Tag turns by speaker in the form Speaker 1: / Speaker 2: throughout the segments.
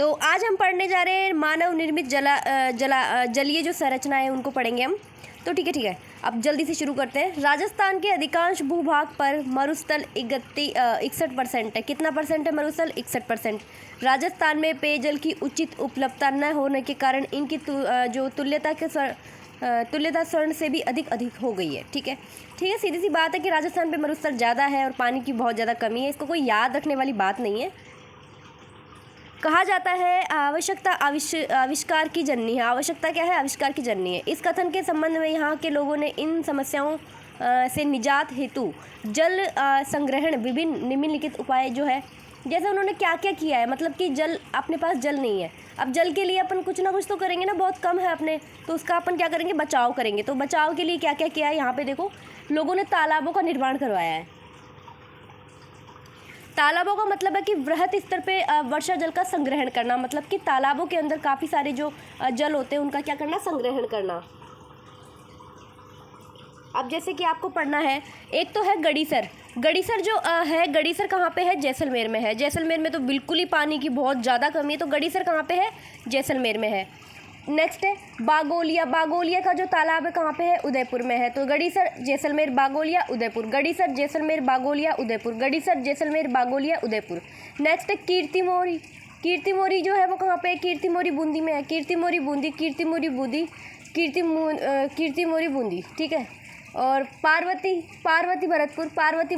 Speaker 1: तो आज हम पढ़ने जा रहे हैं मानव निर्मित जलीय जो संरचना है उनको पढ़ेंगे हम। तो ठीक है, अब जल्दी से शुरू करते हैं। राजस्थान के अधिकांश भूभाग पर मरुस्थल 61% है। कितना परसेंट है मरुस्थल? 61%। राजस्थान में पेयजल की उचित उपलब्धता न होने के कारण इनकी जो तुल्यता स्वर्ण से भी अधिक हो गई है। ठीक है, सीधी सी बात है कि राजस्थान पे मरुस्थल ज़्यादा है और पानी की बहुत ज़्यादा कमी है। इसको कोई याद रखने वाली बात नहीं है। कहा जाता है आवश्यकता आविष्कार की जननी है। आवश्यकता क्या है? आविष्कार की जननी है। इस कथन के संबंध में यहाँ के लोगों ने इन समस्याओं से निजात हेतु जल संग्रहण विभिन्न निम्नलिखित उपाय जो है, जैसे उन्होंने क्या क्या किया है। मतलब कि जल, अपने पास जल नहीं है, अब जल के लिए अपन कुछ ना कुछ तो करेंगे ना, बहुत कम है अपने, तो उसका अपन क्या करेंगे? बचाव करेंगे। तो बचाव के लिए क्या क्या किया है यहाँ पे देखो, लोगों ने तालाबों का निर्माण करवाया है। तालाबों का मतलब है कि वृहत स्तर पे वर्षा जल का संग्रहण करना, मतलब कि तालाबों के अंदर काफ़ी सारे जो जल होते हैं उनका क्या करना? संग्रहण करना। अब जैसे कि आपको पढ़ना है, एक तो है गड़ीसर। गड़ीसर जो है, गड़ीसर कहाँ पे है? जैसलमेर में है। जैसलमेर में तो बिल्कुल ही पानी की बहुत ज़्यादा कमी है, तो गड़ीसर कहाँ पे है? जैसलमेर में है। नेक्स्ट है बागोलिया। बागोलिया का जो तालाब है कहाँ पे है? उदयपुर में है। तो गड़ीसर, जैसलमेर, बागोलिया, उदयपुर। गड़ीसर, जैसलमेर, बागोलिया, उदयपुर। गड़ीसर, जैसलमेर, बागोलिया, उदयपुर। नेक्स्ट है कीर्तिमोरी। कीर्तिमोरी जो है वो कहाँ पे है? कीर्तिमोरी बूंदी में है। कीर्तिमोरी बूंदी, कीर्तिमोरी बूंदी, कीर्तिमोरी बूंदी। ठीक है, और पार्वती भरतपुर, पार्वती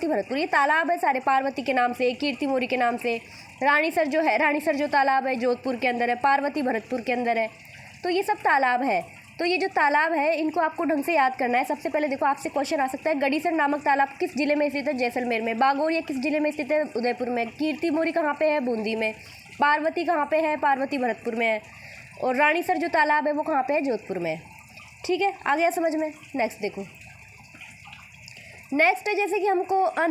Speaker 1: भरतपुर। ये तालाब है सारे पार्वती के नाम से, कीर्तिमोरी के नाम से। रानीसर जो है, रानीसर जो तालाब है जोधपुर के अंदर है, पार्वती भरतपुर के अंदर है। तो ये सब तालाब है। तो ये जो तालाब है इनको आपको ढंग से याद करना है। सबसे पहले देखो, आपसे क्वेश्चन आ सकता है, गड़ीसर नामक तालाब किस जिले में स्थित है? जैसलमेर में। बागोलिया किस जिले में स्थित है? उदयपुर में। कीर्तिमोरी कहाँ पे है? बूंदी में। पार्वती कहाँ पे है? पार्वती भरतपुर में है। और रानीसर जो तालाब है वो कहाँ पे है? जोधपुर में। ठीक है, आ गया समझ में? नेक्स्ट देखो, नेक्स्ट है जैसे कि हमको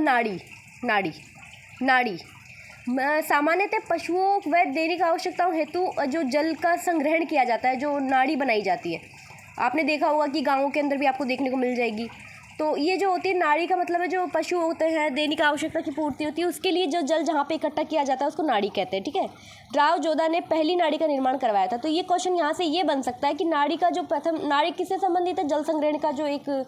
Speaker 1: नाड़ी सामान्यतः पशुओं व दैनिक आवश्यकताओं हेतु जो जल का संग्रहण किया जाता है, जो नाड़ी बनाई जाती है, आपने देखा होगा कि गाँवों के अंदर भी आपको देखने को मिल जाएगी। तो ये जो होती है नाड़ी का मतलब है जो पशु होते हैं, दैनिक आवश्यकता की पूर्ति होती है, उसके लिए जो जल जहाँ पे इकट्ठा किया जाता है उसको नाड़ी कहते हैं। ठीक है, राव जोधा ने पहली नाड़ी का निर्माण करवाया था। तो ये क्वेश्चन यहाँ से ये बन सकता है कि नाड़ी का जो प्रथम, नाड़ी किससे संबंधित है? जल संग्रहण का जो एक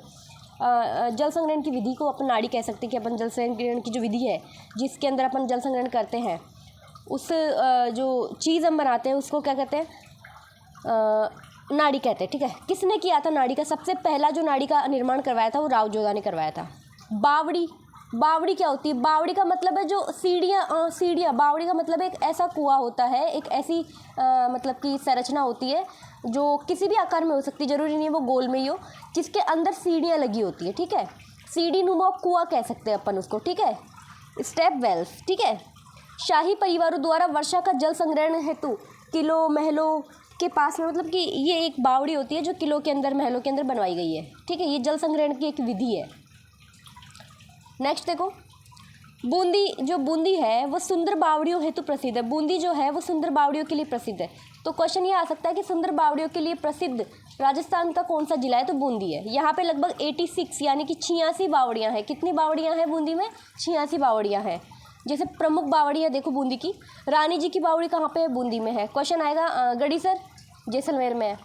Speaker 1: जल संग्रहण की विधि को अपन नाड़ी कह सकते हैं कि अपन जल संग्रहण की जो विधि है जिसके अंदर अपन जल संग्रहण करते हैं, उस जो चीज़ हम बनाते हैं उसको क्या कहते हैं? नाड़ी कहते हैं। ठीक है, किसने किया था नाड़ी का? सबसे पहला जो नाड़ी का निर्माण करवाया था वो राव जोधा ने करवाया था। बावड़ी क्या होती है? बावड़ी का मतलब है जो सीढ़ियाँ। बावड़ी का मतलब एक ऐसा कुआं होता है, एक ऐसी मतलब कि संरचना होती है जो किसी भी आकार में हो सकती है, जरूरी नहीं है वो गोल में ही हो, जिसके अंदर सीढ़ियाँ लगी होती है। ठीक है, सीढ़ी नुमा कुआं कह सकते हैं अपन उसको। ठीक है, स्टेप वेल्स। ठीक है, शाही परिवारों द्वारा वर्षा का जल संग्रहण हेतु किलों महलों के पास में, मतलब कि ये एक बावड़ी होती है जो किलों के अंदर, महलों के अंदर बनवाई गई है। ठीक है, ये जल संग्रहण की एक विधि है। नेक्स्ट देखो, बूंदी है वो सुंदर बावड़ियों हेतु प्रसिद्ध है। बूंदी जो है वो सुंदर बावड़ियों के लिए प्रसिद्ध है। तो क्वेश्चन ये आ सकता है कि सुंदर बावड़ियों के लिए प्रसिद्ध राजस्थान का कौन सा जिला है? तो बूंदी है। यहाँ पे लगभग 86 यानी कि 86 बावड़ियाँ हैं। कितनी बावड़ियाँ हैं बूंदी में? 86 बावड़ियाँ हैं। जैसे प्रमुख बावड़ियाँ देखो बूंदी की, रानी जी की बावड़ी कहाँ पे है? बूंदी में है। क्वेश्चन आएगा गड़ीसर जैसलमेर में है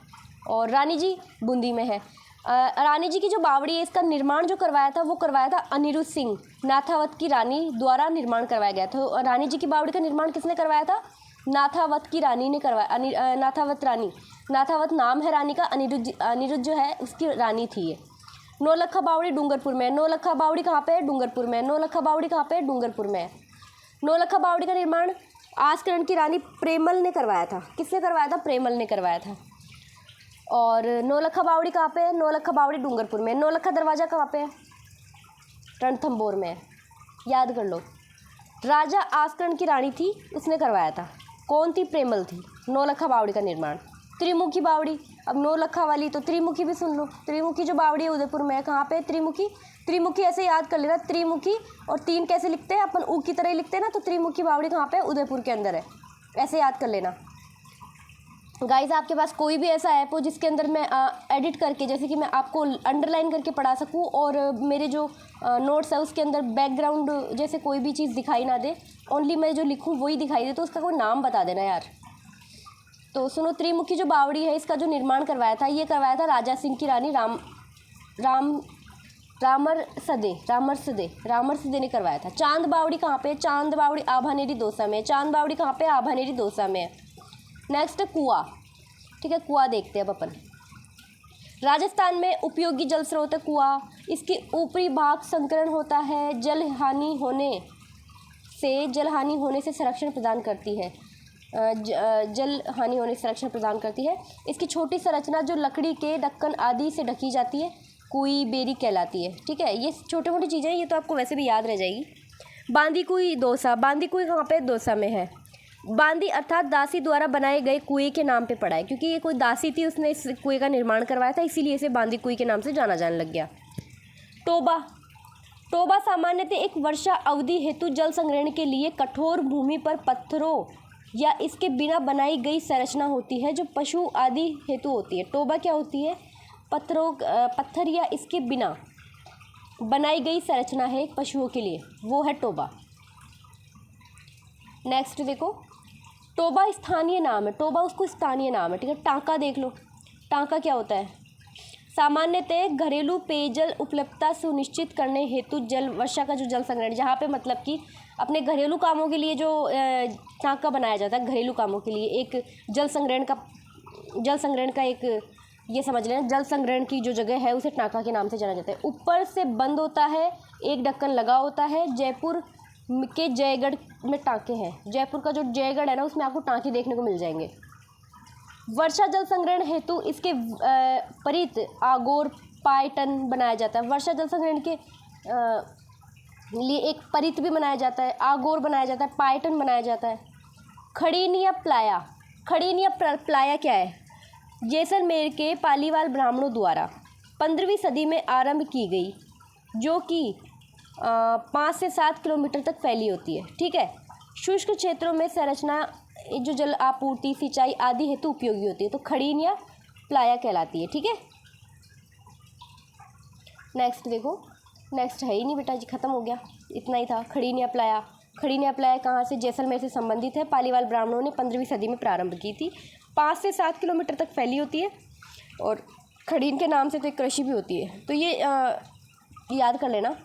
Speaker 1: और रानी जी बूंदी में है। रानी जी की जो बावड़ी है इसका निर्माण जो करवाया था वो करवाया था अनिरुद्ध सिंह, नाथावत की रानी द्वारा निर्माण करवाया गया था। रानी जी की बावड़ी का निर्माण किसने करवाया था? नाथावत की रानी ने करवाया। नाथावत नाम है रानी का, अनिरुद्ध जो है उसकी रानी थी ये। नौलखा बावड़ी डूंगरपुर में। नौलखा बावड़ी कहाँ पे है? डूंगरपुर में। नौलखा बावड़ी कहाँ पे है? डूंगरपुर में। नौलखा बावड़ी का निर्माण आसकरण की रानी प्रेमल ने करवाया था। किसने करवाया था? प्रेमल ने करवाया था। और नौलखा बावड़ी कहाँ पे है? नौलखा बावड़ी डूंगरपुर में। नौलखा दरवाज़ा कहाँ पे है? रणथंभौर में। याद कर लो, राजा आसकरण की रानी थी, उसने करवाया था। कौन थी? प्रेमल थी। नौलखा बावड़ी का निर्माण। त्रिमुखी बावड़ी, अब नौलखा वाली तो त्रिमुखी भी सुन लो। त्रिमुखी जो बावड़ी है उदयपुर में है। कहाँ पे? त्रिमुखी ऐसे याद कर लेना, त्रिमुखी और तीन कैसे लिखते हैं अपन? ऊ की तरह ही लिखते हैं ना। तो त्रिमुखी बावड़ी कहाँ पे? उदयपुर के अंदर है, ऐसे याद कर लेना। गाइस आपके पास कोई भी ऐसा ऐप हो जिसके अंदर मैं एडिट करके, जैसे कि मैं आपको अंडरलाइन करके पढ़ा सकूं और मेरे जो नोट्स है उसके अंदर बैकग्राउंड जैसे कोई भी चीज़ दिखाई ना दे, ओनली मैं जो लिखूं वही दिखाई दे, तो उसका कोई नाम बता देना यार। तो सुनो, त्रिमुखी जो बावड़ी है इसका जो निर्माण करवाया था, ये करवाया था राजा सिंह की रानी रामरसदे ने करवाया था। चांद बावड़ी कहाँ पे? चांद बावड़ी आभानेरी दौसा में। चांद बावड़ी कहाँ पे? आभानेरी दौसा में। नेक्स्ट कुआं, ठीक है, कुआं देखते हैं अब अपन। राजस्थान में उपयोगी जल स्रोत है कुआं। इसके ऊपरी भाग संकरण होता है, जल हानि होने से संरक्षण प्रदान करती है। जल हानि होने से संरक्षण प्रदान करती है। इसकी छोटी संरचना जो लकड़ी के ढक्कन आदि से ढकी जाती है, कुई बेरी कहलाती है। ठीक है, ये छोटी मोटी चीज़ें, ये तो आपको वैसे भी याद रह जाएगी। बांदी कुई दौसा, बांदी कुई कहाँ पे? दौसा में है। बांदी अर्थात दासी द्वारा बनाए गए कुएं के नाम पे पड़ा है, क्योंकि ये कोई दासी थी, उसने इस कुएं का निर्माण करवाया था, इसीलिए इसे बांदी कुई के नाम से जाना जाने लग गया। टोबा, टोबा सामान्यतः एक वर्षा अवधि हेतु जल संग्रहण के लिए कठोर भूमि पर पत्थरों या इसके बिना बनाई गई संरचना होती है, जो पशु आदि हेतु होती है। टोबा क्या होती है? पत्थर या इसके बिना बनाई गई संरचना है पशुओं के लिए, वो है टोबा। नेक्स्ट देखो, टोबा स्थानीय नाम है। टोबा उसको स्थानीय नाम है, ठीक है। टांका देख लो, टांका क्या होता है? सामान्यतः घरेलू पेयजल उपलब्धता सुनिश्चित करने हेतु जल वर्षा का जो जल संग्रहण, जहाँ पे मतलब कि अपने घरेलू कामों के लिए जो टांका बनाया जाता है, घरेलू कामों के लिए एक जल संग्रहण का एक, ये समझ लेना, जल संग्रहण की जो जगह है उसे टांका के नाम से जाना जाता है। ऊपर से बंद होता है, एक ढक्कन लगा होता है। जयपुर के जयगढ़ में टांके हैं। जयपुर का जो जयगढ़ है ना, उसमें आपको टांके देखने को मिल जाएंगे। वर्षा जल संग्रहण हेतु इसके परित आगोर पायटन बनाया जाता है। वर्षा जल संग्रहण के लिए एक परित भी बनाया जाता है, आगोर बनाया जाता है, पायटन बनाया जाता है। खड़ीनिया प्लाया, खड़ीनिया प्लाया क्या है? जैसलमेर के पालीवाल ब्राह्मणों द्वारा 15वीं सदी में आरंभ की गई, जो कि 5 से 7 किलोमीटर तक फैली होती है। ठीक है, शुष्क क्षेत्रों में संरचना जो जल आपूर्ति, सिंचाई आदि हेतु उपयोगी होती है, तो खड़ीनिया प्लाया कहलाती है। ठीक है, नेक्स्ट देखो, नेक्स्ट है ही नहीं बेटा जी, खत्म हो गया, इतना ही था। खड़ीनिया प्लाया, खड़ीनिया प्लाया कहाँ से? जैसलमेर से संबंधित है। पालीवाल ब्राह्मणों ने 15वीं सदी में प्रारंभ की थी। 5 से 7 किलोमीटर तक फैली होती है और खड़ीन के नाम से तो एक कृषि भी होती है, तो ये याद कर लेना।